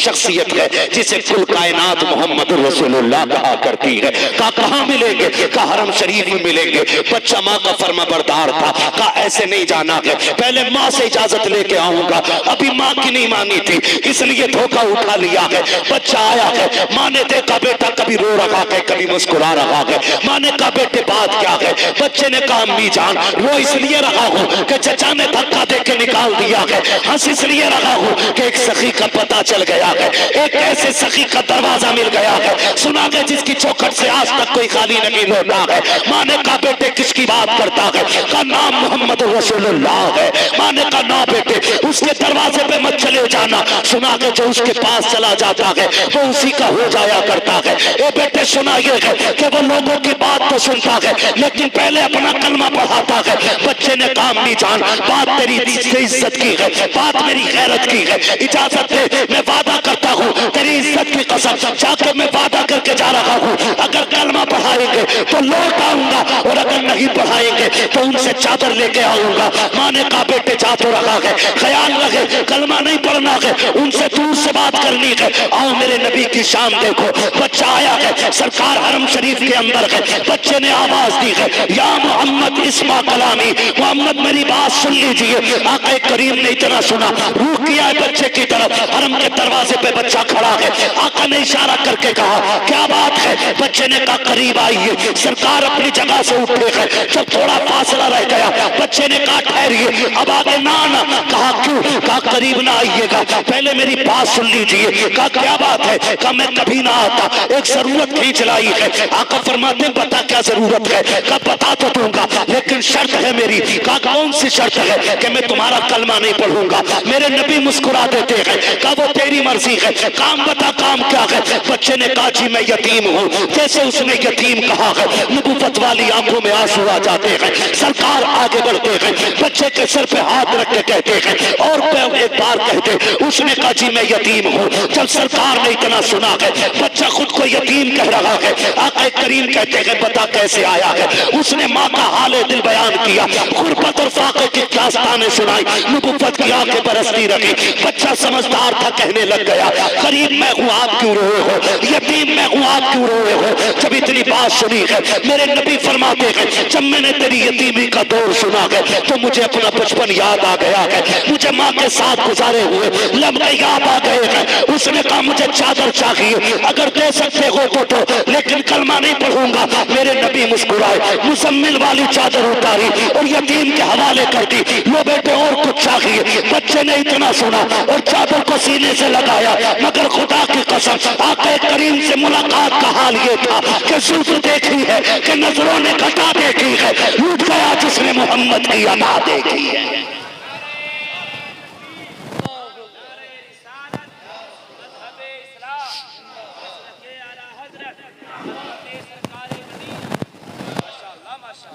शख्सियत है जिसे कुल कायनात मोहम्मद रसूलुल्लाह कहा करती है। कहाँ मिलेंगे? का हरम शरीफ में मिलेंगे। बच्चा माँ का फर्माबरदार था। का ऐसे नहीं जाना है, पहले माँ से इजाजत लेके आऊंगा। अभी माँ की नहीं मानी थी, इसलिए धोखा उठा लिया है। बच्चा आया है, माँ ने देखा बेटा कभी रो रहा है कभी मुस्कुरा रहा है। माँ ने कहा बेटे बात क्या है? बच्चे ने कहा अम्मी जान रो इसलिए रहा हूँ कि चचा ने धक्का देके निकाल दिया है। हंस इसलिए रहा हूँ कि एक सखी का पता चल गया है, एक ऐसे सखी का दरवाजा मिल गया है, सुना है जिसकी चौखट से आज तक कोई खाली नहीं लौटा है। माँ ने कहा बेटे किसकी बात करता है? का नाम मोहम्मद रसूलुल्लाह है। माँ ने कहा ना बेटे उसके दरवाजे पे मत चले जाना, सुना के जो उसके पास चला जाता है वो उसी का हो जाया करता है। ए बेटे सुना ये है कि वो लोगों की बात तो सुनता है लेकिन पहले अपना कलमा पढ़ाता है। बच्चे ने कहा अम्मी जान बात तेरी इज्जत की है, बात मेरी गैरत की है, इजाजत दे मैं वादा करता हूँ तेरी इज्जत की कसम जाकर मैं वादा करके जा रहा हूँ, अगर कलमा पढ़ाएंगे तो लौट आऊंगा और अगर नहीं पढ़ाएंगे तो उनसे चादर लेके आऊंगा। माँ ने कहा बेटे जा तो रहा है, ख्याल रखे कलमा नहीं पढ़ना है, उनसे दूर से बात करनी है। आओ मेरे नबी की शान देखो। बच्चा आया है, सरकार हरम शरीफ के अंदर है। बच्चे ने आवाज दी है या मोहम्मद इस्मा कलामी, मोहम्मद मेरी बात सुन लीजिए। आका करीम ने इतना सुना, रुख किया है बच्चे की तरफ। हरम के दरवाजे पे बच्चा खड़ा है। आका ने इशारा करके कहा क्या बात है? बच्चे ने कहा करीब आइए। सरकार अपनी जगह से उठे हैं, जब थोड़ा फासला रह गया बच्चे ने कहा ठहरिए अब आगे ना आना। कहा क्यों? कहा करीब ना आइएगा, पहले मेरी बात सुन लीजिए। कहा क्या बात है? कहा मैं कभी ना आता, एक जरूरत खींच लाई है। आका फरमाते बता क्या जरूरत है? कहा बता तो दूंगा लेकिन शर्त है मेरी। कहा कौन सी शर्त है? कि मैं तुम्हारा कलमा नहीं पढ़ूंगा। मेरे नबी मुस्कुरा देते हैं। कहा वो तेरी मर्जी है, काम बता काम क्या है? बच्चे ने कहा जी मैं यतीम हूँ। जैसे उसने यतीम कहा है नबूवत वाली आंखों में आंसू आ जाते हैं। सरकार आगे बढ़ते हैं, बच्चे के सर पे हाथ रख के कहते हैं और एक बार कहते उसने कहा जी मैं यतीम हूँ। जब सरकार ने इतना सुना है बच्चा खुद को यतीम कह रहा है। आका करीम कहते हैं बता कैसे आया है? उसने माँ का हाल दिल बयान किया, गुर्बत और फाके की दास्तानें सुनाई, नबूवत की आंखें बरसती रही। बच्चा समझदार था, कहने लग गया गरीब मैं हूँ आप क्यों रोए हो, यतीम मैं हूँ आप क्यों रोए हो? जब इतनी बात सुनी है मेरे नबी फरमाते हैं जब मैंने तेरी यतीमी का दौर सुना है तो मुझे अपना बचपन याद आ गया है, मुझे माँ के साथ गुजारे हुए लम्हे याद आ गए हैं। उसने कहा मुझे चादर चाहिए, अगर दे सकते हो तो लेकिन कलमा नहीं पढ़ूंगा। मेरे नबी मुस्कुराए, मुजम्मिल वाली चादर उतारी और यतीम के हवाले कर दी। लो बेटे और कुछ चाहिए? बच्चे ने इतना सुना और चादर को सीने से लगाया। मगर खुदा की कसम आका करीम से मुलाकात का हाल ये था कि जुल्फ देखी है कि नजरों ने घटा देखी है, लूट गया जिसने मोहम्मद की अदा देखी है।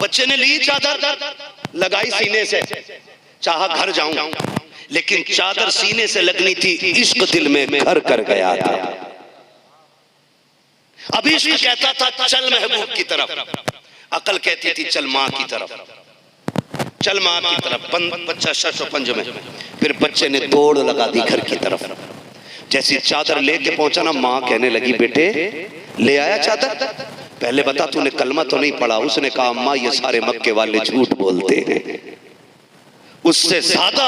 बच्चे ने ली चादर, लगाई सीने से, चाहा घर जाऊं, लेकिन चादर सीने से लगनी थी, इश्क दिल में घर कर गया था। अभी इश्क कहता था चल महबूब की तरफ, अकल कहती थी चल माँ की तरफ, चल माँ की तरफ। बच्चा शश पंज में, फिर बच्चे ने दौड़ लगा दी घर की तरफ। जैसी चादर लेके पहुंचा ना, माँ कहने लगी बेटे ले आया चादर? पहले बता तूने कलमा तो नहीं पढ़ा। उसने कहा अम्मा ये सारे मक्के वाले झूठ बोलते हैं, उससे ज्यादा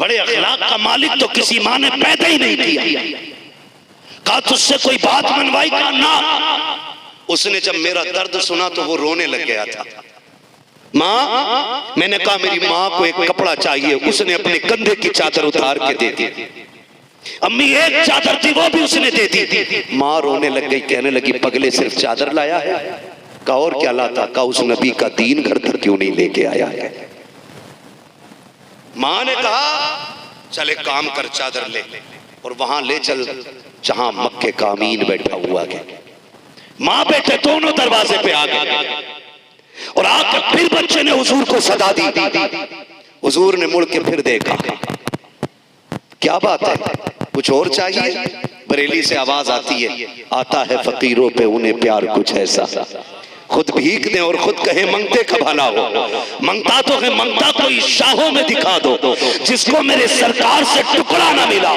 बड़े अखलाक का मालिक तो किसी माँ ने पैदा ही नहीं किया। कहा तुझसे कोई बात मनवाई? का ना। उसने जब मेरा दर्द सुना तो वो रोने लग गया था। माँ, मैंने कहा मेरी माँ को एक कपड़ा चाहिए। उसने अपने कंधे की चादर उतार के दे दी। अम्मी एक चादर थी वो भी उसने दे दी। माँ रोने लग गई, कहने लगी पगले सिर्फ चादर लाया है? कहा और क्या लाता? कहा उस नबी का दीन घर तक क्यों नहीं लेके आया है? माँ ने कहा चल एक काम कर, चादर ले और वहां ले चल जहां मक्के का अमीन बैठा हुआ है। माँ बेटे दोनों दरवाजे पे आ गए और आकर फिर बच्चे ने हुजूर को सदा दी। हुजूर ने मुड़ के फिर देखा, क्या बात है, कुछ और चाहिए? बरेली से आवाज आती है, आता है फकीरों पे उन्हें प्यार कुछ ऐसा। खुद भीख दें और खुद कहे मंगते का भला हो। मंगता तो है, मंगता कोई शाहों में दिखा दो, जिसको मेरे सरकार से टुकड़ा ना मिला।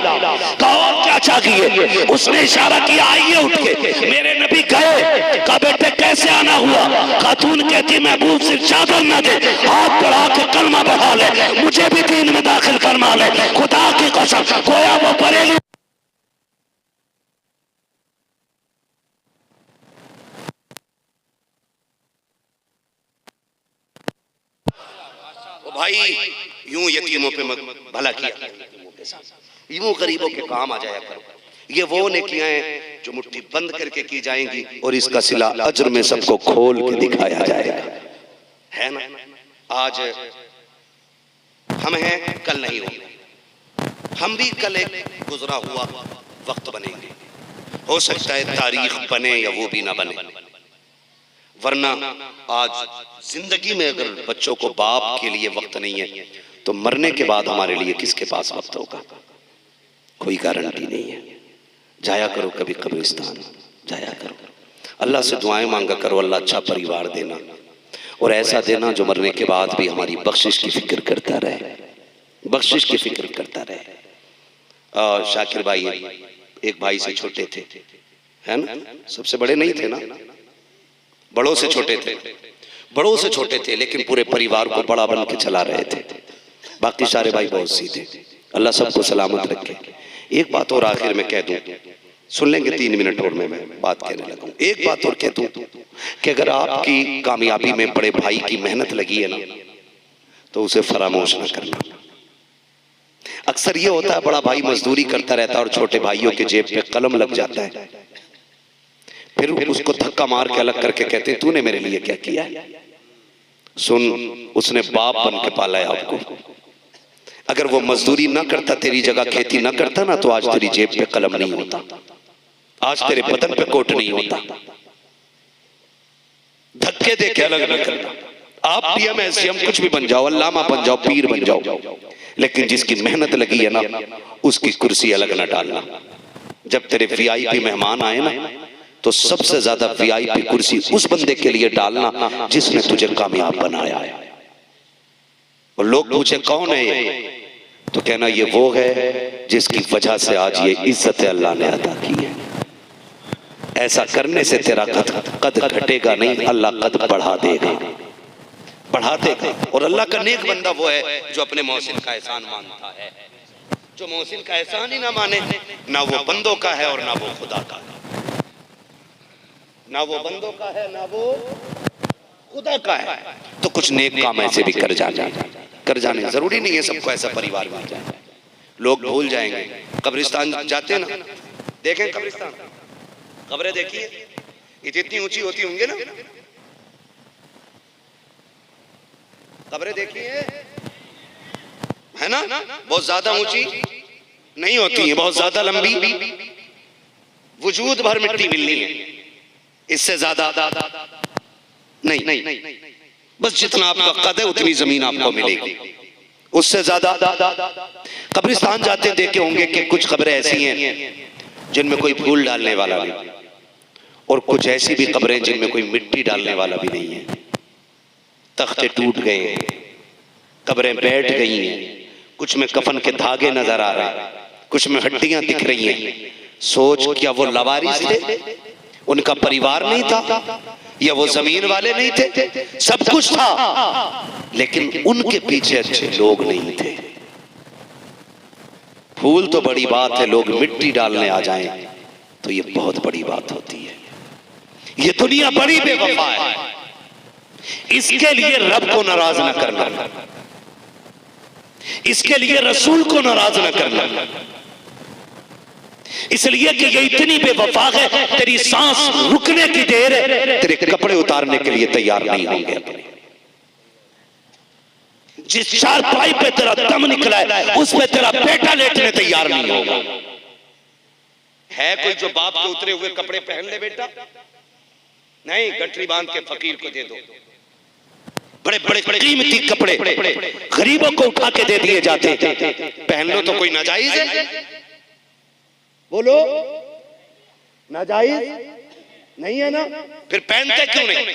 कहा और क्या चाहिए? उसने इशारा किया आइए उठ के। मेरे नबी गए, कहा बेटे कैसे आना हुआ? खातून कहती महबूब सिर्फ चादर ना दे, हाथ बढ़ा के कलमा बढ़ा ले, मुझे भी दीन में दाखिल करवा ले। खुदा की कसम, गोया वो बरेली भाई यूं यतीमों पे भला किया, यूं गरीबों के काम आ जाया करो। ये वो नेकियां हैं जो मुट्ठी बंद करके की जाएंगी और इसका सिला अजर में सबको खोल के दिखाया जाएगा, है ना। आज हम हैं, कल नहीं होंगे। हम भी कल एक गुजरा हुआ वक्त बनेंगे। हो सकता है तारीख बने या वो भी ना बने, वरना आज जिंदगी में अगर बच्चों को बाप के लिए वक्त नहीं है तो मरने के बाद हमारे लिए किसके पास वक्त होगा? कोई गारंटी नहीं है। जाया करो कभी कब्रिस्तान, जाया करो, अल्लाह से दुआएं मांगा करो, अल्लाह अच्छा परिवार देना और ऐसा देना जो मरने के बाद भी हमारी बख्शिश की फिक्र करता रहे, बख्शिश की फिक्र करता रहे। शाकिर भाई एक भाई से छोटे थे, है ना, सबसे बड़े नहीं थे ना, बड़ों से छोटे थे, बड़ों से छोटे थे, लेकिन पूरे परिवार को बड़ा बन के चला रहे थे। बाकी सारे भाई बहुत सीधे, अल्लाह सबको सलामत रखे। एक बात और आखिर में कह दूं, सुन लेंगे 3 मिनट और मैं बात कहने लगा हूं। एक बात और कह दूं कि अगर आपकी कामयाबी में बड़े भाई की मेहनत लगी है ना तो उसे फरामोश ना करना। अक्सर ये होता है बड़ा भाई मजदूरी करता रहता है और छोटे भाइयों के जेब पे कलम लग जाता है, फिर उसको धक्का मार के अलग करके कहते हैं तूने मेरे लिए क्या किया है? सुन, उसने बाप बन के पाला है आपको। अगर वो मजदूरी ना करता, तेरी जगह खेती ना करता ना, तो आज तेरी जेब पे कलम नहीं होता, आज तेरे बदन पे कोट नहीं होता। धक्के दे के अलग न करना। आप पीएम एसडीएम कुछ भी बन जाओ, अल्लामा बन जाओ, पीर बन जाओ, लेकिन जिसकी मेहनत लगी है ना उसकी कुर्सी अलग ना डालना। जब तेरे वीआईपी मेहमान आए ना तो सबसे ज्यादा वीआईपी कुर्सी उस बंदे के लिए डालना जिसने तुझे कामयाब बनाया है। और लोग पूछे कौन है ये, तो कहना ये वो है जिसकी वजह से आज ये इज्जत अल्लाह ने अता की है। ऐसा करने से तेरा कद घटेगा नहीं, अल्लाह कद बढ़ा देगा, बढ़ा देगा। और अल्लाह का नेक बंदा वो है जो अपने मोहसिन का एहसान मानता है। जो मोहसिन का एहसान ही ना माने, ना वो बंदों का है और ना वो खुदा का है, ना वो बंदों का है ना वो खुदा का है। तो कुछ नेक काम ऐसे भी कर जाने जरूरी नहीं है सबको ऐसा परिवार मिल जाए। लोग भूल जाएंगे। कब्रिस्तान जाते हैं ना, देखें कब्रिस्तान, कब्रें देखिए, ये जितनी ऊंची होती होंगी ना, कब्रें देखिए, है ना, बहुत ज्यादा ऊंची नहीं होती है, बहुत ज्यादा लंबी, वजूद भर मिट्टी मिलनी है, इससे ज्यादा नहीं, बस जितना आपका कद है उतनी जमीन आपको मिलेगी, उससे ज्यादा। कब्रिस्तान जाते देखे होंगे कि कुछ कब्रें ऐसी हैं जिनमें कोई फूल डालने वाला नहीं, और कुछ ऐसी भी कब्रें जिनमें कोई मिट्टी डालने वाला भी नहीं है। तख्ते टूट गए हैं, कब्रें बैठ गई हैं, कुछ में कफन के धागे नजर आ रहे हैं, कुछ में हड्डियां दिख रही हैं। सोच, क्या वो लवारिस थे, उनका परिवार नहीं था, या वो जमीन वाले नहीं थे? सब कुछ था, लेकिन उनके पीछे अच्छे लोग नहीं थे। फूल तो बड़ी बात है, लोग मिट्टी डालने आ जाएं तो ये बहुत बड़ी बात होती है। ये दुनिया बड़ी बेवफा है, इसके लिए रब को नाराज न करना, इसके लिए रसूल को नाराज न करना, इसलिए कि ये इतनी बेवफा है, तेरी सांस रुकने की देर है, तेरे कपड़े उतारने के लिए तैयार नहीं होंगे। जिस चारपाई पे तेरा दम निकला है उस पे तेरा बेटा लेटने तैयार नहीं होगा। है कोई जो बाप के उतरे हुए कपड़े पहन ले बेटा? नहीं, गठरी बांध के फकीर को दे दो। बड़े बड़े कीमती कपड़े गरीबों को उठा के दे दिए जाते, पहन लो तो कोई नाजायज है? बोलो, नाजायज नहीं है ना, फिर पहनते क्यों नहीं?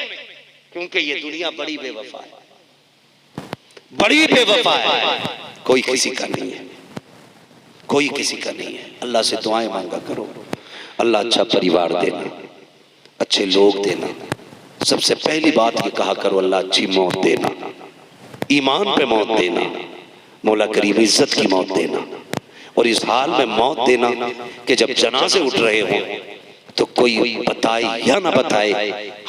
क्योंकि ये दुनिया बड़ी बेवफा है, बड़ी बेवफा है, कोई किसी का नहीं है, कोई किसी का नहीं है। अल्लाह से दुआएं मांगा करो, अल्लाह अच्छा परिवार देना, अच्छे लोग देना। सबसे पहली बात ये कहा करो, अल्लाह अच्छी मौत देना, ईमान पे मौत देना, मौला करीम इज्जत की मौत देना। और इस हाल में मौत देना कि जब जनाजे उठ रहे हो तो कोई बताए या ना बताए,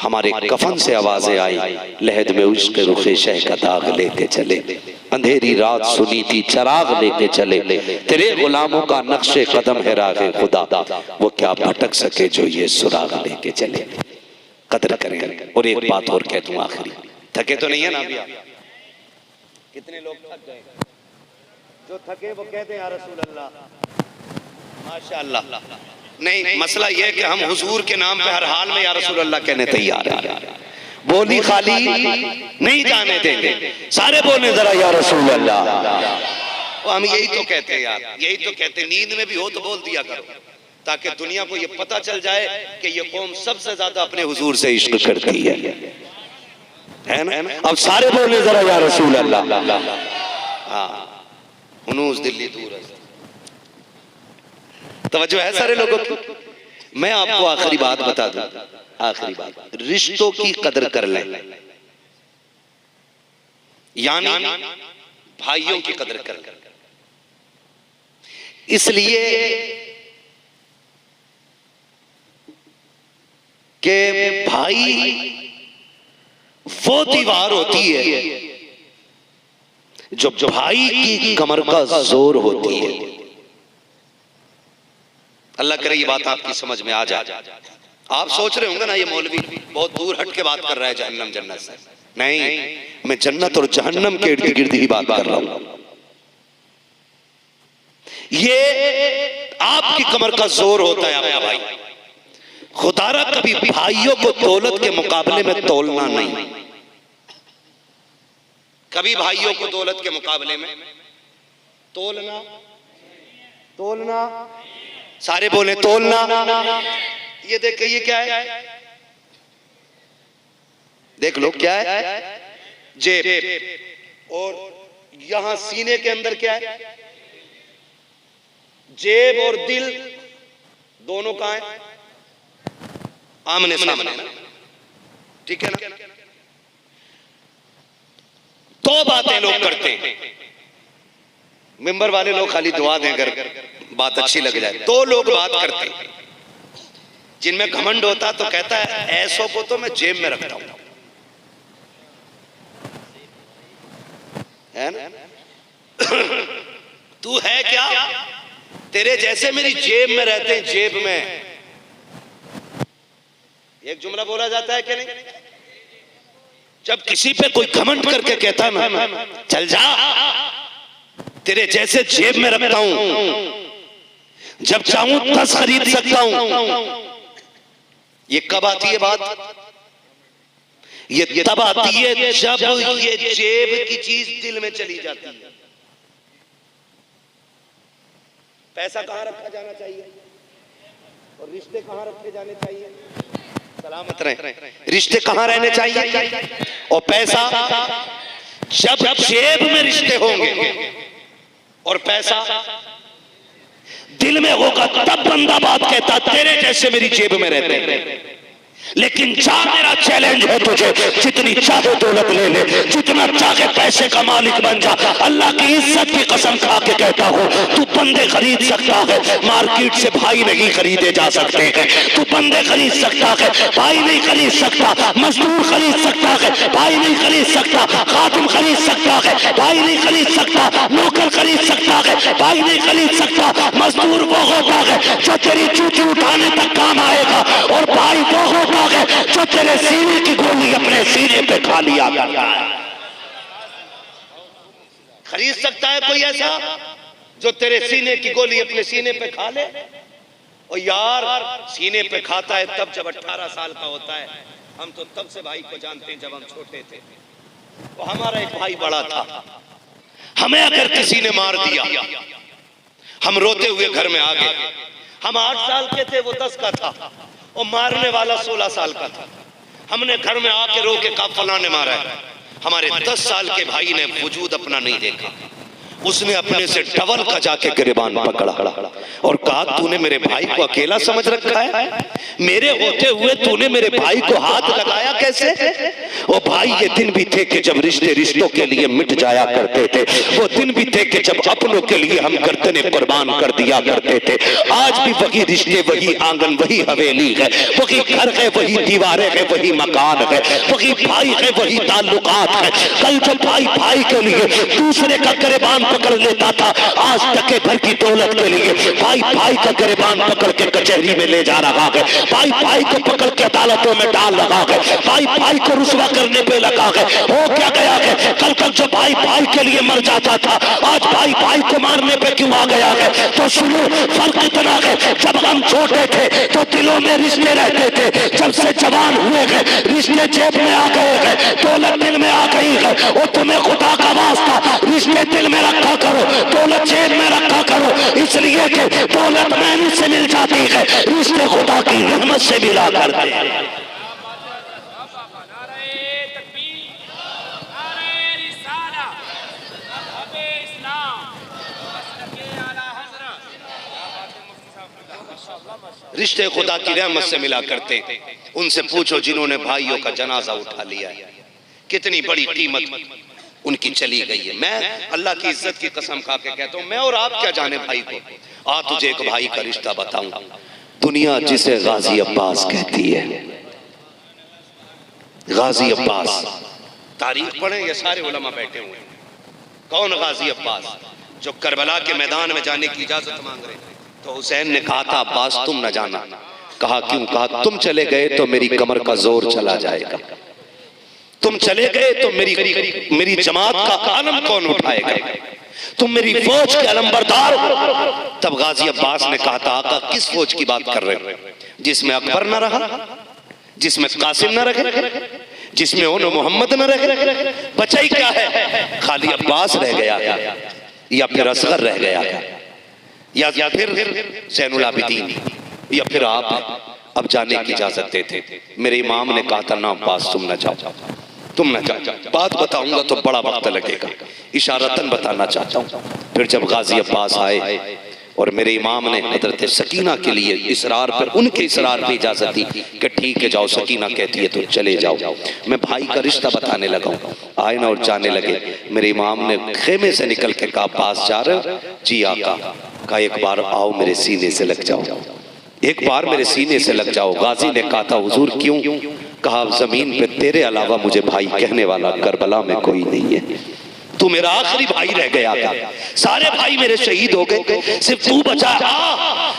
हमारे कफन से आवाजें आई, लहद में उश्क रुखे शह का दाग लेके चले, अंधेरी रात सुनी थी चराग लेके चले, तेरे गुलामों का नक्शे कदम है रागे खुदा, वो क्या भटक सके जो ये सुराग लेके चले। कदर करें। और एक बात और कह दूं आखिरी, थके तो नहीं है ना अभी आप? कितने लोग थक गए? जो थके वो कहते हैं या रसूल अल्लाह, माशाअल्लाह। नहीं, मसला ये है कि हम हुजूर के नाम पे हर हाल में या रसूल अल्लाह कहने तैयार हैं, बोली खाली नहीं जाने देंगे, सारे बोले जरा या रसूल अल्लाह। हम यही तो कहते हैं यार, यही तो कहते हैं, नींद में भी हो तो बोल दिया करो, ताकि दुनिया को ये पता चल जाए कि ये कौम सबसे ज्यादा अपने हुजूर से इश्क करती है ना? अब सारे बोले जरा या रसूल अल्लाह। हाँ, हुनूस दिल्ली दूर है, तवज्जो है सारे लोगों की। मैं आपको आखिरी बात बता दूं, आखिरी बात, रिश्तों की कदर कर लें, यानी भाइयों की कदर कर लें। इसलिए कि भाई वो दीवार होती है जो भाई की कमर का जोर होती है। अल्लाह करे ये बात आपकी समझ में आ जाए। आप सोच रहे होंगे ना ये मौलवी बहुत दूर हट के बात कर रहा है जहन्नम जन्नत से। नहीं, मैं जन्नत और जहन्नम के इर्द गिर्द ही बात कर रहा हूं। ये आपकी कमर का जोर होता है आपका भाई। खुदारा कभी भाइयों को दौलत के मुकाबले में तोलना नहीं, कभी भाइयों को दौलत के मुकाबले में तोलना सारे बोले तोलना। ये देख, ये क्या है? देख लो क्या है? जेब। और यहां सीने के अंदर क्या है? जेब और दिल दोनों कहां है? आमने सामने, ठीक है ना? दो बातें लोग करते हैं, मेंबर वाले लोग खाली दुआ दें अगर बात अच्छी लग जाए। दो लोग बात करते हैं, जिनमें घमंड होता तो कहता है ऐसों को तो मैं जेब में रखता हूं, है ना? तू है क्या? तेरे जैसे मेरी जेब में रहते हैं, जेब में। एक जुमला बोला जाता है कि नहीं? जब किसी पे कोई घमंड करके कहता ना चल जा, तेरे जैसे जेब में रखता हूं, जब चाहूं 10 खरीद सकता हूं। ये कब आती है बात? ये तब आती है जब ये जेब की चीज दिल में चली जाती है। पैसा कहां रखा जाना चाहिए और रिश्ते कहां रखे जाने चाहिए? सलामत रहे। रिश्ते कहां रहने चाहिए? और पैसा जब जेब में रिश्ते होंगे और पैसा दिल में होगा, तब बंदा बात कहता तेरे जैसे मेरी जेब में रहते हैं। लेकिन जा, मेरा चैलेंज है तुझे, जितनी चाहे दौलत ले ले, जितना चाहे पैसे का मालिक बन जा, अल्लाह की इज्जत की कसम खा के कहता हूँ, तू बंदे खरीद सकता है, मार्केट से भाई नहीं खरीदे जा सकते हैं। तू बंदे खरीद सकता है, भाई नहीं खरीद सकता। मजदूर खरीद सकता है, भाई नहीं खरीद सकता। खादिम खरीद सकता है, भाई नहीं खरीद सकता। नौकर खरीद सकता है, भाई नहीं खरीद सकता। मजदूर वो होता है जो तेरी चूची उठाने तक काम आएगा, और भाई वो होता है जो तेरे सीने की गोली अपने सीने पे खा लिया करता है। खरीद सकता है कोई ऐसा जो तेरे सीने की गोली अपने सीने पे खा ले? और यार सीने पे खाता है तब जब 18 साल का होता है। हम तो तब से भाई को जानते हैं जब हम छोटे थे। तो हमारा एक भाई बड़ा था, हमें अगर किसी ने मार दिया, हम रोते हुए घर में आ गए। हम 8 साल के थे, वो 10 का था। और मारने वाला 16 साल का था। हमने घर में आके रो के कहा फलां ने मारा है। हमारे 10 साल के भाई ने वजूद अपना नहीं देखा, उसने अपने से डबल का जाके गिरबान पकड़ा और कहा तूने मेरे भाई को अकेला समझ रखा है, मेरे होते हुए तूने मेरे भाई को हाथ लगाया कैसे? वो भाई ये दिन भी थे कि जब रिश्ते रिश्तों के लिए मिट जाया करते थे, वो दिन भी थे कि जब अपनों के लिए हम गर्दनें कुर्बान कर दिया करते थे। आज भी वही रिश्ते, वही आंगन, वही हवेली है, वही घर है, वही दीवारें है, वही मकान है, वही भाई है, वही ताल्लुकात है। कल जो भाई भाई के लिए दूसरे का गिरबान पकड़ लेता था, आज टके भर की दौलत के लिए भाई भाई का गिरबान पकड़ के कचहरी में ले जा रहा है, भाई भाई को पकड़ के अदालतों में डाल रहा है, भाई भाई को रुसवा करने पे लगा है। हो क्या गया है? कल कल जो भाई भाई के लिए मर जाता था, आज भाई भाई को मारने पे क्यों आ गया है? तो सुनो, फर्क इतना है, जब हम छोटे थे तो दिलों में रिश्ते रहते थे, जब से जवान हुए हैं रिश्ते जेब में आ गए हैं, दौलत दिल में आ गई है। और तुम्हें खुदा का वास्ता रिश्ते दिल में रखा करो, दौलत जेब में रखा करो, इसलिए कि दौलत मेहनत से मिल जाती है, रिश्ते खुदा की रहमत से मिला करते हैं। रिश्ते खुदा की रहमत से मिला करते। उनसे पूछो जिन्होंने भाइयों का जनाजा उठा लिया है, कितनी बड़ी कीमत उनकी चली गई है। मैं अल्लाह की इज्जत की कसम खा के कहता हूं, मैं और आप क्या जाने भाई को। आ तुझे एक भाई का रिश्ता बताऊं, दुनिया जिसे गाजी अब्बास कहती है, गाजी अब्बास, तारीख पढ़े, ये सारे उलमा बैठे हुए हैं। कौन गाजी अब्बास? जो करबला के मैदान में जाने की इजाजत मांग रहे थे, तो हुसैन ने कहा था अब्बास तुम न जाना। कहा क्यों? कहा तुम चले गए तो मेरी कमर का जोर चला जाएगा, तुम चले गए तो मेरी जमात का आलम कौन उठाएगा, तुम मेरी फौज के अलमबरदार हो। तब गाजी अब्बास ने कहा था आका किस फौज की बात कर रहे हो? जिसमें अकबर न रहा, जिसमें कासिम न रहे, जिसमें उन्होंने मोहम्मद न रहे, बचा ही क्या है? खाली अब्बास रह गया या फिर असगर रह गया या फिर ज़ैनुल आबिदीन या फिर आप। अब जाने की इजाजत देते। मेरे इमाम ने कहा था ना अब्बास तुम न जाओ, तुम न जाओ। बात बताऊंगा तो बड़ा वक्त लगेगा, इशारतन बताना चाहता हूँ। फिर जब गाजी अब्बास आए और मेरे इमाम ने हजरत सकीना के लिए इसरार पर, उनके इसरार पे इजाजत दी कि ठीक है जाओ, सकीना कहती है तो चले जाओ। मैं भाई का रिश्ता बताने लगा हूँ, आए ना और जाने लगे। मेरे इमाम ने खेमे से निकल के कहा अब्बास जा रहे हो? जी आका। कहा एक बार आओ मेरे सीने से लग जाओ, एक बार मेरे सीने से लग जाओ। गाजी ने कहा था हुजूर क्यों? कहा जमीन पे तेरे अलावा मुझे भाई कहने वाला करबला में कोई नहीं है, तू मेरा आखिरी भाई रह गया था, सारे भाई मेरे शहीद हो गए, सिर्फ तू बचा।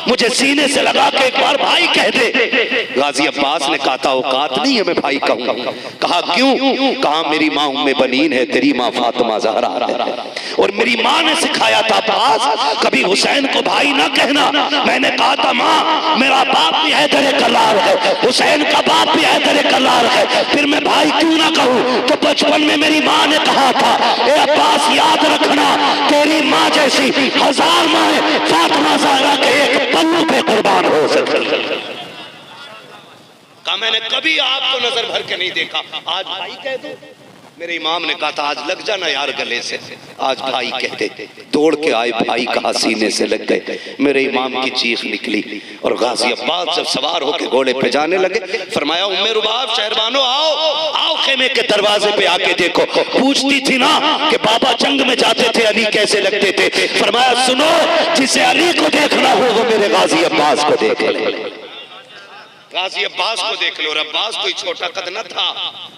मुझे सीने से लगा के एक बार भाई कह दे। गाजी अब्बास ने कहा था औकात नहीं है मैं भाई कहूँ। कहा क्यों? कहा मेरी माँ उम्मे बनीन है, तेरी माँ फातिमा ज़हरा है, और मेरी माँ ने सिखाया था अब्बास कभी हुसैन को भाई ना कहना। मैंने कहा था माँ मेरा बाप भी हैदर कल्लार है, हुसैन का बाप भी हैदर कल्लार है, फिर मैं भाई क्यों ना कहूँ? तो बचपन में मेरी माँ ने कहा था अब्बास याद रखना तेरी माँ जैसी 1000 माँ फातिमा ज़हरा के एक पल्लू पे कुर्बान हो सकती। कहा मैंने कभी आपको नजर भर के नहीं देखा, आज भाई कह दो। मेरे इमाम ने कहा था आज लग जाना यार गले से, आज भाई कहते। दौड़ के आए, भाई कहा सीने से लग गए। मेरे इमाम की चीख निकली और गाजी अब्बास जब सवार होकर घोड़े पे जाने लगे, फरमाया उम्मे रुबाब शहरबानो आओ आओ खेमे के दरवाजे पे आके देखो। पूछती थी ना कि बाबा जंग में जाते थे अली कैसे लगते थे, फरमाया सुनो जिसे अली को देखना हो वो मेरे गाजी अब्बास को देख ले। गाजी अब्बास को देख लो। और अब्बास कोई छोटा कद न था,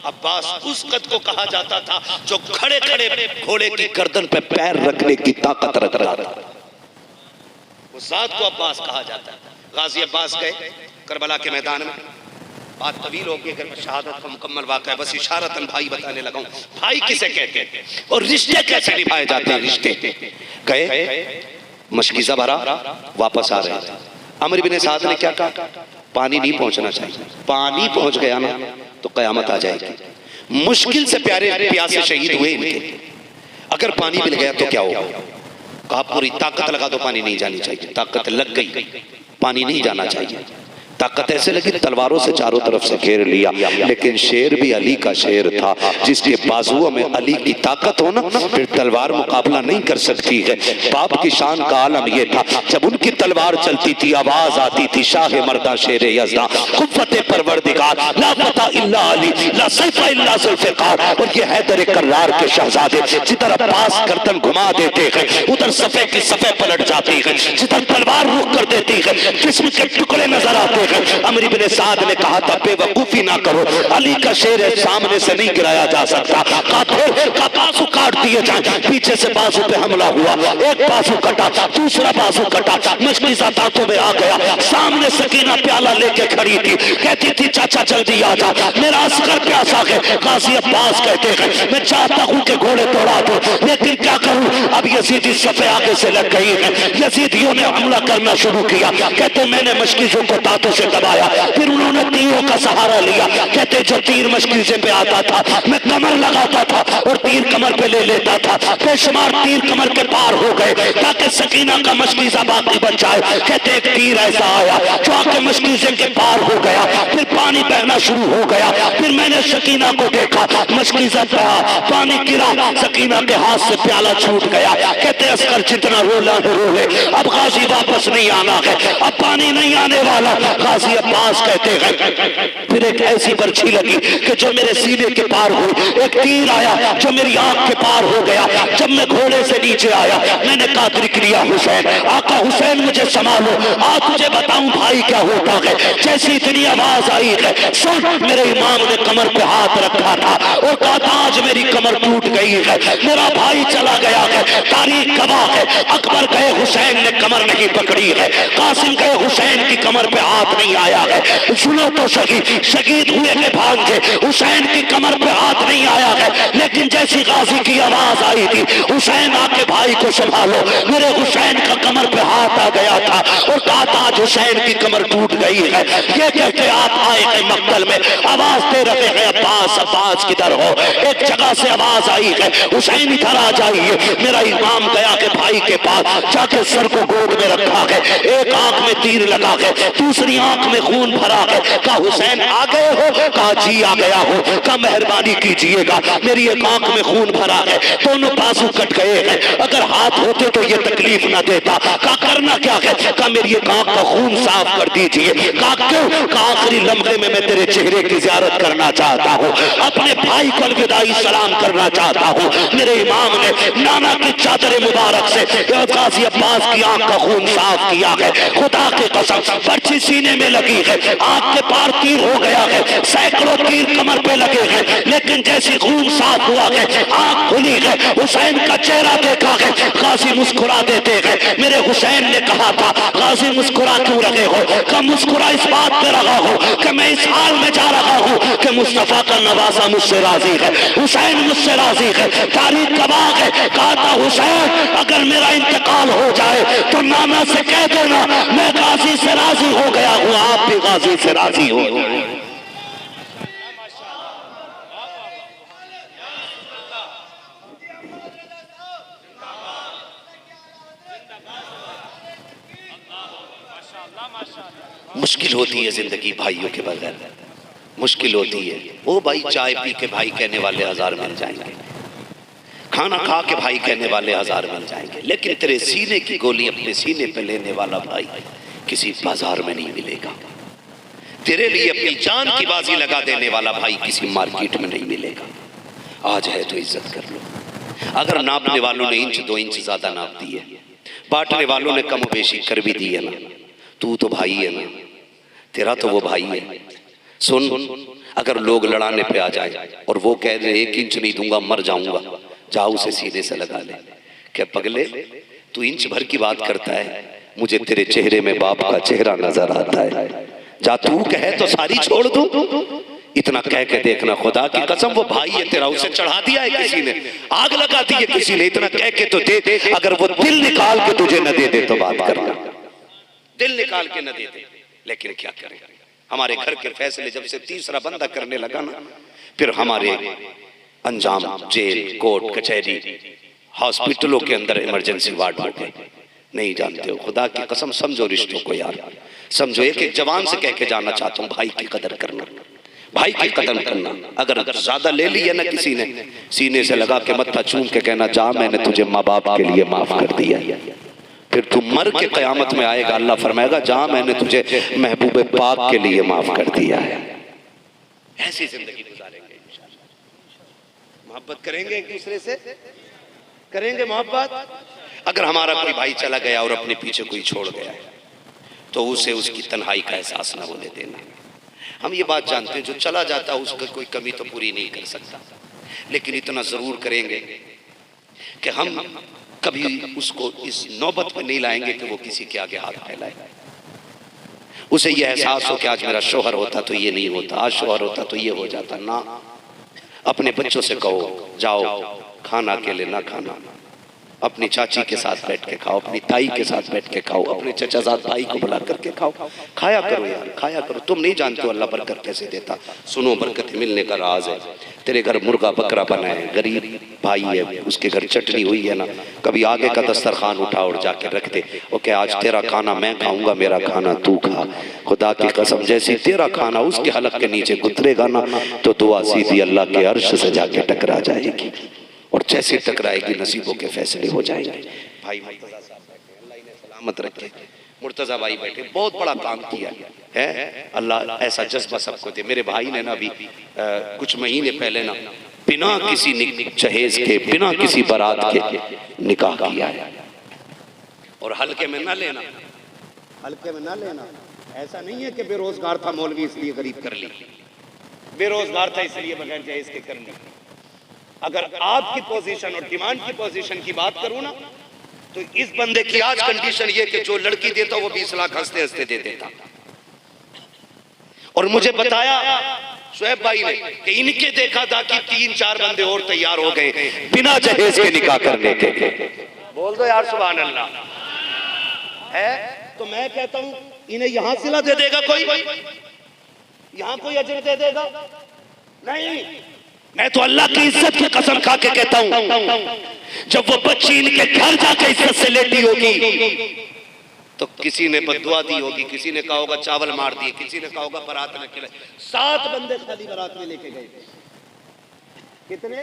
अब्बास उस कद को कहा जाता था जो खड़े खड़े घोड़े की गर्दन पे पैर रखने की ताकत रखता था, उस जात को अब्बास कहा जाता है। गाजी अब्बास गए करबला के मैदान में, बात तवील हो गई, शहादत का मुकम्मल वाक़या, बस इशारतन भाई बताने लगा हूं। भाई किसे कहते हैं और रिश्ते कैसे निभाए जाते हैं? रिश्ते गए, मशकीज़ा भरा, वापस आ रहे थे। अमर बिन साद ने क्या कहा? पानी नहीं पहुंचना चाहिए, पानी पहुंच गया ना तो कयामत आ जाएगी। मुश्किल से प्यारे प्यासे शहीद हुए इनके, अगर पानी मिल गया तो क्या होगा? कहा पूरी ताकत लगा दो, पानी नहीं जानी चाहिए। ताकत लग गई, पानी नहीं जाना चाहिए। ताकत ऐसे लगी तलवारों से चारों तरफ से घेर लिया, लेकिन शेर भी अली का शेर था। जिसके बाजुओं में अली की ताकत हो ना, फिर तलवार मुकाबला नहीं कर सकती है। बाप की शान का आलम यह था, जब उनकी तलवार चलती थी आवाज आती थी शाह मर्दा शेर यज़दा कुव्वत परवरदिगार ला फता इल्ला अली ला सैफ इल्ला ज़ुल्फ़िकार। और ये हैदर कर्रार के शहजादे जिधर अब्बास गर्दन घुमा देते हैं उधर सफ़े की सफ़े पलट जाती है, जिधर तलवार रुख कर देती है जिस्म के टुकड़े नजर आते हैं। अमर इब्न साद ने कहा था बेवकूफी ना करो, अली का शेर है, सामने से नहीं गिराया जा सकता। काफिर का बाजू काट दिए जाए, पीछे से बाजू पे हमला हुआ, एक बाजू कटा, दूसरा बाजू कटा, मशकीज़ा दांतों में आ गया। सामने सकीना प्याला लेके खड़ी थी, कहती थी चाचा जल्दी आ जा, मेरा अस्कर प्यासा है। गाजी अब्बास कहते हैं मैं चाहता हूँ कि घोड़े तोड़ा दो, लेकिन क्या करूँ, अब यजीदी सफे आगे से लग गई है। यजीदियों ने हमला करना शुरू किया। कहते मैंने मशकीज़ों को दांतों से दबाया, फिर उन्होंने तीरों का सहारा लिया। कहते जो तीर मशकीज़े पे आता था मैं कमर लगाता था और तीर कमर पे ले लेता था, बेशुमार तीर कमर के पार हो गए ताकि सकीना का मशकीज़ा बाकी बच जाए। कहते एक तीर ऐसा आया जो आके मशकीज़े के पार हो गया, फिर पानी बहना शुरू हो गया। फिर मैंने सकीना को देखा, मशकीज़ा बहा, पानी गिरा, सकीना के हाथ से प्याला छूट गया। कहते अस्कर जितना रोला है रोले, अब गाजी वापस नहीं आना है, अब पानी नहीं आने वाला। गाजी अब्बास कहते हैं फिर एक ऐसी बर्छी लगी कि जो मेरे सीने के पार हुई, एक तीर आया जो मेरी आंख के पार हो गया। जब मैं घोड़े से नीचे आया मैंने कहा क्रिया हुसैन, आका हुसैन मुझे संभालो, आज तुझे बताऊं भाई क्या होता है। जैसी इतनी आवाज आई है सुन, मेरे इमाम ने कमर पे हाथ रखा था और कहा था आज मेरी कमर टूट गई है, मेरा भाई चला गया है। तारीख गवाह है, अकबर गए हुसैन ने कमर नहीं पकड़ी है, कासिम गए हुसैन की कमर पे हाथ नहीं आया है। सुनो तो सही, शहीद हुए के भांजे हुसैन की कमर पे हाथ नहीं आया है, लेकिन जैसी गाजी की आवाज आई थी हुसैन आके भाई को संभालो, मेरे हुसैन का कमर पे हाथ आ गया था और कहा था आज हुसैन की कमर टूट गई है। ये कहते आप आए हैं मक्तल में, आवाज दे रहे हैं अब्बास अब्बास किधर हो। एक जगह से आवाज आई है हुसैन इधर आ जाइए। मेरा इमाम गया के भाई के पास जाके सर को गोद में रखा है, एक आंख में तीर लगा है, दूसरी आंख में खून भरा है। कहा हुसैन आ गए हो? कहा जी आ गया हो। कहा मेहरबानी कीजिएगा, मेरी एक आंख में खून भरा है, दोनों बाजू कट गए हैं, अगर हाथ होते तो ये तकलीफ न देता। कहा करना क्या है? कहा मेरी एक आंख का खून साफ कर दीजिए। कहा क्यों? कहा आखिरी लम्हे में मैं तेरे चेहरे की ज़ियारत करना चाहता हूँ, अपने भाई को अलविदाई सलाम करना चाहता हूँ। मेरे इमाम ने नाना की चादर मुबारक से गाजी अब्बास की आंख का खून साफ किया है। खुदा की कसम पर्ची सीने में लगी है, आंख के पार तीर हो गया है, सैकड़ों तीर कमर पे लगे हैं, लेकिन जैसी खून साफ हुआ है आंख खुली है, हुसैन का चेहरा देखा है, गाजी मुस्कुरा देते हैं। मेरे हुसैन ने कहा था गाजी मुस्कुरा क्यों रहे हो? कि मुस्कुरा इस बात पे रहा हो कि मैं इस हाल में जा रहा हूँ कि मुस्तफा का नवासा मुझसे राजी है, हुसैन मुझसे राजी है। तारीख गवाह है, कहा था हुसैन अगर मेरा इंतकाल हो जाए तो नाना से कह देना मैं गाजी से राजी हो गया हूँ, आप भी गाजी से राजी हो। मुश्किल होती है जिंदगी भाइयों के बगैर, मुश्किल होती है। वो भाई चाय पी के भाई कहने वाले हजार मिल जाएंगे, खाना खा के भाई कहने वाले हजार मिल जाएंगे, लेकिन तेरे सीने की गोली अपने सीने पे लेने वाला भाई किसी बाजार में नहीं मिलेगा। तेरे लिए अपनी जान की बाजी लगा देने वाला भाई किसी मार्केट में नहीं मिलेगा। आज है तो इज्जत कर लो। अगर नापने वालों ने इंच 2 इंच ज्यादा नाप दी है, बांटने वालों ने कम बेशी कर भी दी है ना, तू तो भाई है ना, तेरा तो वो भाई है। सुन, अगर लोग लड़ाने पे आ जाए और वो कह दे 1 इंच नहीं दूंगा मर जाऊंगा, जाओ उसे सीधे से लगा ले। क्या पगले तू इंच भर की बात करता है, मुझे तेरे चेहरे में बाप का चेहरा नजर आता है, जा तू कहे तो सारी छोड़ दूं। इतना कह के देखना, खुदा की कसम वो भाई है तेरा, उसे चढ़ा दिया है किसी ने, आग लगा दी है किसी ने, इतना कह के तो दे। अगर वो दिल निकाल के तुझे न दे दे तो बात करना, दिल निकाल के न दे दे। लेकिन क्या करें, हमारे घर के फैसले जब से तीसरा बंदा करने लगा ना, फिर हमारे अंजाम जेल कोर्ट कचहरी हॉस्पिटलों के अंदर इमरजेंसी वार्ड हो गए। नहीं जानते हो, खुदा की कसम समझो रिश्तों को यार, समझो, एक एक जवान से कह के जाना चाहता हूँ, भाई की कदर करना, भाई की कदर करना। अगर ज्यादा ले लिया ना किसी ने, सीने से लगा के मत्था चूम के कहना, जा मैंने तुझे माँ बाप के लिए माफ कर दिया। फिर तू मर के कयामत में आएगा, अल्लाह फरमाएगा, जा मैंने तुझे महबूब पाक के लिए माफ कर दिया है। ऐसी जिंदगी गुजारेंगे, मोहब्बत करेंगे एक दूसरे से, करेंगे मोहब्बत। अगर हमारा कोई भाई चला गया और अपने पीछे कोई छोड़ गया है तो उसे उसकी तन्हाई का एहसास ना होने देना। हम ये बात जानते हैं, जो चला जाता है उसका कोई कमी तो पूरी नहीं कर सकता, लेकिन इतना जरूर करेंगे कि हम कभी उसको इस नौबत में नहीं लाएंगे कि वो किसी के आगे हाथ फैलाए। उसे ये एहसास हो कि आज मेरा शोहर होता तो ये नहीं होता, आज शोहर होता तो ये हो जाता ना। अपने बच्चों से कहो, जाओ खाना अकेले ना खाना, अपनी चाची के साथ बैठ के खाओ, अपनी ताई के साथ बैठ के खाओ, अपने चचाजाद भाई को बुला करके खाओ, खाया करो यार, खाया करो। तुम नहीं जानते हो अल्लाह बरकत कैसे देता। सुनो, बरकत मिलने का राज है। तेरे घर मुर्गा बकरा बना है, गरीब भाई है, उसके घर चटनी हुई है ना, कभी आगे का दस्तरखान उठा और जाके रख दे, ओके आज तेरा खाना मैं खाऊंगा, मेरा खाना तू खा। खुदा की कसम, जैसी तेरा खाना उसके हलक के नीचे गुजरेगा ना, तो दुआ सीधी अल्लाह के अर्श से जाके टकरा जाएगी, और जैसे टकराएगी नसीबों के फैसले हो जाएंगे। भाई मुर्तजा साहब बैठे, अल्लाह इन्हें सलामत रखे। मुर्तजा भाई बैठे, बहुत बड़ा काम किया है, अल्लाह ऐसा जज्बा सबको दे। मेरे भाई ने ना अभी कुछ महीने पहले ना बिना किसी जहेज के, बिना किसी बारात के निकाह किया है। और हल्के में ना लेना, हल्के में ना लेना। ऐसा नहीं है कि बेरोजगार था मौलवी इसलिए गरीब कर ली, बेरोजगार था इसलिए बगैर जहेज के कर ली। अगर आपकी पोजीशन और डिमांड की पोजीशन की बात करूं ना, तो इस बंदे की आज कंडीशन ये कि जो लड़की देता वो 20 लाख हंसते हंसते दे देता। और मुझे बताया शुएब भाई ने कि इनके देखा था कि 3-4 बंदे और तैयार हो गए बिना जहेज के निकाह करने के। बोल दो यार सुभान अल्लाह है। तो मैं कहता हूं इन्हें यहां सिला दे देगा कोई, यहां कोई अजर दे देगा? नहीं। मैं तो अल्लाह की इज्जत की कसम खा के कहता हूं, जब वो बच्ची इनके घर जाके इज्जत से लेटी होगी तो किसी ने बद्दुआ दी होगी, किसी ने कहा होगा चावल मार दिए, किसी ने कहा होगा बारात न खिलाए। 7 बंदे खाली बारात में लेके गए। कितने?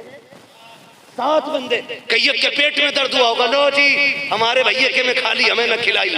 7 बंदे। कईयों के पेट में दर्द हुआ होगा, नो जी हमारे भैया के में खाली, हमें न खिलाई।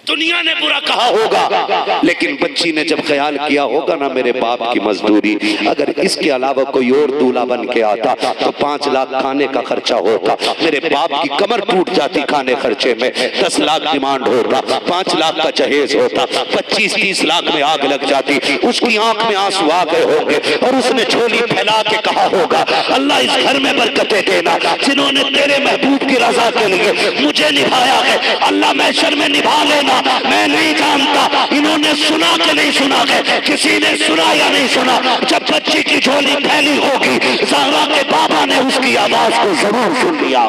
दुनिया ने बुरा कहा होगा, लेकिन बच्ची ने जब ख्याल किया होगा ना, मेरे बाप की मजदूरी, अगर इसके अलावा कोई और दूल्हा बन के आता तो 5 लाख खाने का खर्चा होता, मेरे बाप की कमर टूट जाती खाने खर्चे में, 10 लाख डिमांड होता, 5 लाख का जहेज होता, 25-30 लाख में आग लग जाती, उसकी आंख में आंसू आ गए होंगे और उसने झोली फैला के कहा होगा, अल्लाह इस घर में बरकतें देना, जिन्होंने तेरे महबूब की रजा के लिए मुझे निभाया है, अल्लाह महशर में निभा लेना। मैं नहीं जानता इन्होंने सुना कि नहीं सुना है, किसी ने सुना या नहीं सुना, जब बच्ची की झोली फैली होगी ज़हरा के बाबा ने उसकी आवाज को जरूर सुन लिया।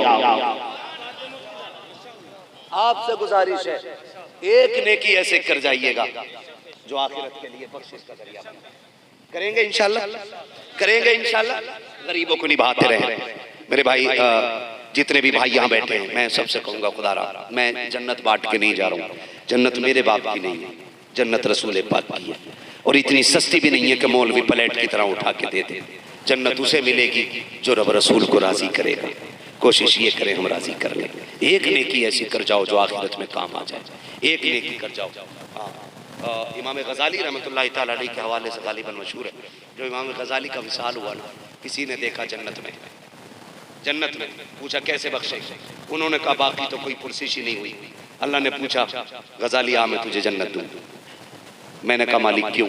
आपसे गुजारिश है, एक नेकी ऐसे कर जाइएगा जो आखिरत के लिए बख्शिश का जरिया बने। करेंगे इंशाल्लाह, करेंगे इंशाल्लाह, गरीबों को निभाते रहे। मेरे भाई जितने भी भाई यहाँ बैठे हैं, मैं सबसे कहूँगा खुदारा, मैं जन्नत बांट के नहीं जा रहा हूँ, जन्नत मेरे बाप की नहीं है, जन्नत रसूल पाक की है, और इतनी सस्ती भी नहीं है कि मौलवी प्लेट की तरह उठा के दे दे। जन्नत उसे मिलेगी जो रब रसूल को राजी करेगा। कोशिश ये करें हम राजी कर लें। एक नेकी ऐसी कर जाओ जो आखिरत में काम आ जाए, एक नेकी कर जाओ। इमाम गजाली रहमतुल्लाह तआला अलैह के हवाले से गालिबन मशहूर है, जो इमाम गजाली का विसाल हुआ ना, किसी ने देखा जन्नत में, जन्नत में पूछा कैसे बख्शे, उन्होंने कहा बाकी तो कोई पुरसिश ही नहीं हुई। अल्लाह ने पूछा गजाली आ मैं तुझे जन्नत दूं। मैंने कहा मालिक क्यों?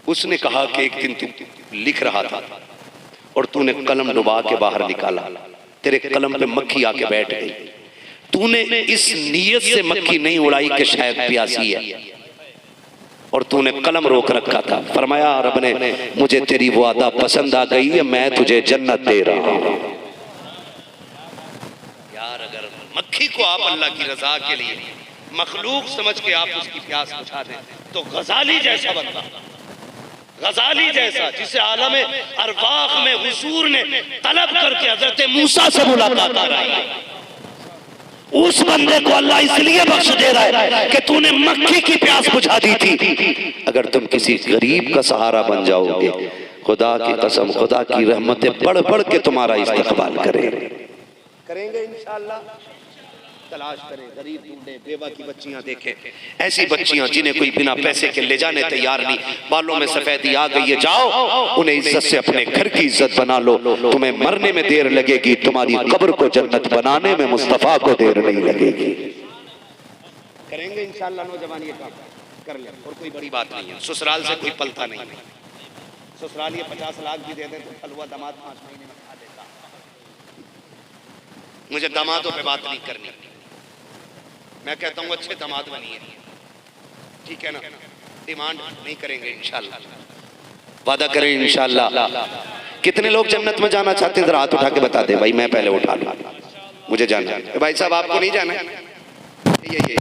उसने कहा कि एक दिन तू लिख रहा था और तूने कलम डुबा के बाहर निकाला, तेरे कलम पे मक्खी आके बैठ गई, तूने इस नीयत से मक्खी नहीं उड़ाई कि शायद प्यासी है, और तूने कलम रोक रखा था। फरमाया रब ने मुझे तेरी वो अदा पसंद आ गई है, मैं तुझे जन्नत दे रहा हूं। यार अगर मक्खी को आप अल्लाह की रजा के लिए मखलूक समझ के आप उसकी प्यास बुझा दें, तो गजाली जैसा बंदा, गजाली जैसा जिसे आलम अरवाह में हुजूर ने तलब करके हजरत मूसा से मुलाकात कराई, उस बंदे को अल्लाह इसलिए बख्श दे रहा है कि तूने मक्खी की प्यास बुझा दी थी। अगर तुम किसी गरीब का सहारा बन जाओगे, खुदा की कसम, खुदा की रहमतें बढ़ बढ़ के तुम्हारा इस्तकबाल करेंगे इंशाअल्लाह। तलाश करें, गरीब ढूंढे, बेवा की बच्चियां देखें, ऐसी बच्चियां जिन्हें कोई बिना पैसे के ले जाने तैयार नहीं, बालों में सफेदी आ गई है, जाओ उन्हें इज्जत से अपने घर की इज्जत बना लो। तुम्हें मरने में देर लगेगी, तुम्हारी कब्र को जन्नत बनाने में मुस्तफा को देर नहीं लगेगी। करेंगे इंशाअल्लाह नौजवान ये काम कर ले, और कोई बड़ी बात नहीं है। ससुराल से कोई पलता नहीं है। ससुराल ये 50 लाख भी दे दे तो हलवा दामाद 5 महीने में खा देता। मुझे दामादों पे बात नहीं करनी, मैं कहता हूँ अच्छे दामाद बनिए, ठीक है ना। डिमांड नहीं करेंगे इंशाल्लाह, वादा करें इंशाल्लाह। कितने लोग जन्नत में जाना चाहते हैं, जरा हाथ उठा के बता दे भाई, मैं पहले उठा लूं, मुझे जाना है। भाई साहब आपको नहीं जाना है? ये